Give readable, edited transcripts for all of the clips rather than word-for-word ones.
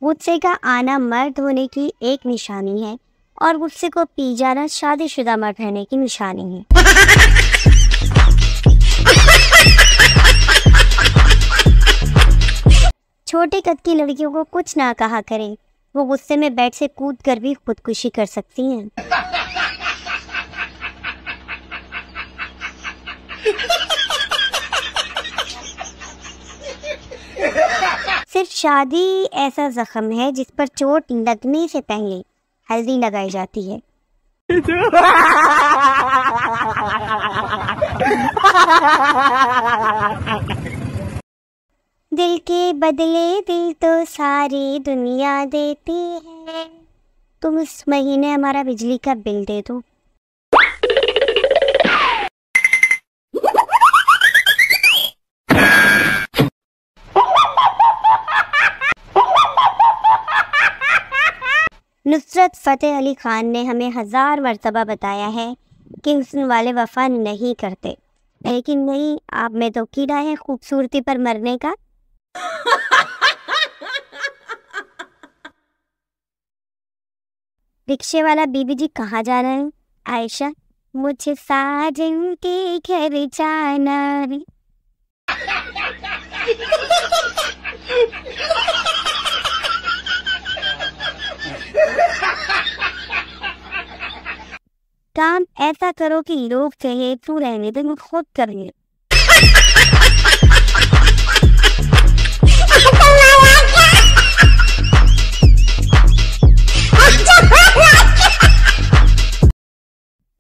गुस्से का आना मर्द होने की एक निशानी है और गुस्से को पी जाना शादीशुदा मर्द रहने की निशानी है। छोटे कद की लड़कियों को कुछ ना कहा करें, वो गुस्से में बेड से कूद कर भी खुदकुशी कर सकती हैं। सिर्फ शादी ऐसा जख्म है जिस पर चोट लगने से पहले हल्दी लगाई जाती है। दिल के बदले दिल तो सारी दुनिया देती है, तुम इस महीने हमारा बिजली का बिल दे दो। नुसरत फतेह अली खान ने हमें 1000 मर्तबा बताया है कि हुस्न वाले वफा नहीं करते, लेकिन नहीं, आप में तो कीड़ा है खूबसूरती पर मरने का। रिक्शे वाला बीबी जी कहाँ जा रहे हैं? आयशा, मुझे साजन के घर जाना है। काम ऐसा करो कि लोग कहे तू रहने दे, खुद कर ले।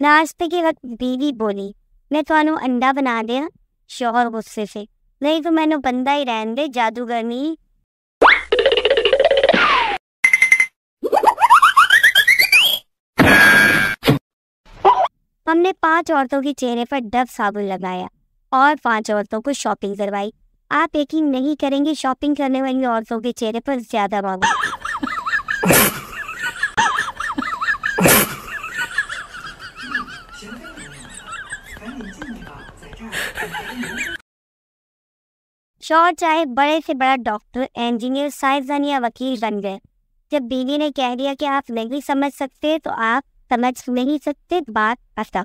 नाश्ते के वक्त बीवी बोली, मैं थानू अंडा बना दिया। शौहर गुस्से से, नहीं तो मैंने बंदा ही रहने दे, जादूगरनी। हमने 5 औरतों के चेहरे पर डव साबुन लगाया और 5 औरतों को शॉपिंग करवाई। आप यकीन नहीं करेंगे, शॉपिंग करने वाली औरतों के चेहरे पर ज्यादा बाबू। शौहर चाहे बड़े से बड़ा डॉक्टर, इंजीनियर, साइंसदान या वकील बन गए, जब बीवी ने कह दिया कि आप नहीं समझ सकते तो आप समझ नहीं सकते, बात खत्म।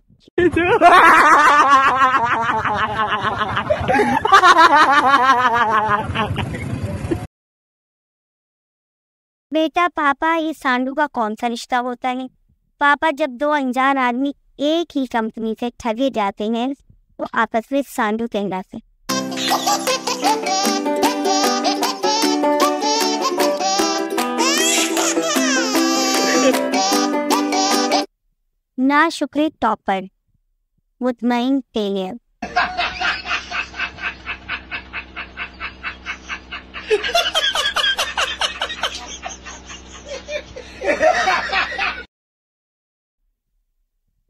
बेटा पापा, ये सांडू का कौन सा रिश्ता होता है? पापा, जब 2 अनजान आदमी एक ही कंपनी से ठगे जाते हैं तो आपस में सांडू कहलाते। ना शुक्रे टॉपर, मुतमईन फेलियर।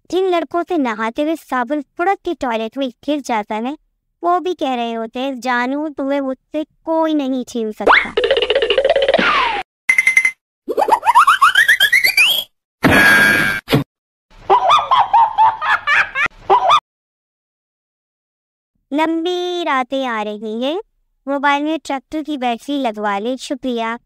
जिन लड़कों से नहाते हुए साबुन फुड़क के टॉयलेट में गिर जाता है, वो भी कह रहे होते हैं, जानू तुम्हें मुझसे कोई नहीं छीन सकता। लंबी रातें आ रही हैं, मोबाइल में ट्रैक्टर की बैटरी लगवा ले, शुक्रिया।